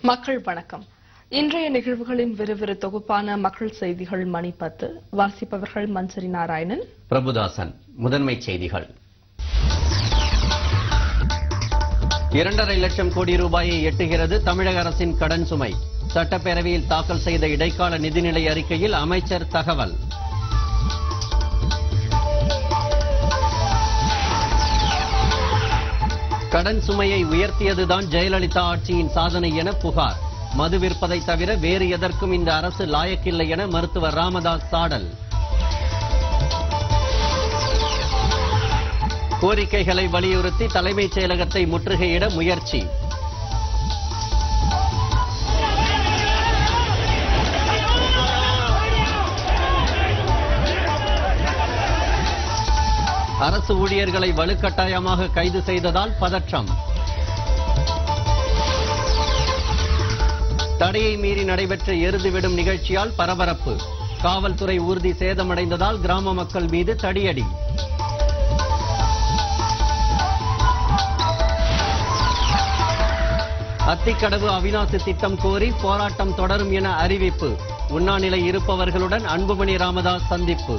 மக்கள் வணக்கம். இன்றைய நிகழ்வுகளின் விறுவிறு தொகுப்பான மக்கள் செய்திகள் மணி 10. வாசிப்பவர்கள் மஞ்சரி நாராயணன், பிரபுதாசன். முதன்மை செய்திகள். 2.5 லட்சம் கோடி ரூபாயை எட்டுகிறது தமிழக அரசின் கடன் சுமை. சட்டப்பேரவையில் தாக்கல் செய்த இடைக்கால நிதிநிலை அறிக்கையில் அமைச்சர் தகவல். கடன் சுமையை உயர்த்தியதுதான் ஜெயலலிதா ஆட்சியின் சாதனை என புகார். மது விற்பதை தவிர வேறு எதற்கும் இந்த அரசு லாயக்கில்லை என மருத்துவர் ராமதாஸ் சாடல். கோரிக்கைகளை வலியுறுத்தி தலைமைச் செயலகத்தை முற்றுகையிட முயற்சி. அரசு ஊழியர்களை வலுக்கட்டாயமாக கைது செய்ததால் பதற்றம். தடையை மீறி நடைபெற்ற எருது விடும் நிகழ்ச்சியால் பரபரப்பு. காவல்துறை ஊர்தி சேதமடைந்ததால் கிராம மக்கள் மீது தடியடி. அத்திக்கடவு அவிநாசி திட்டம் கோரி போராட்டம் தொடரும் என அறிவிப்பு. உண்ணாநிலை இருப்பவர்களுடன் அன்புமணி ராமதாஸ் சந்திப்பு.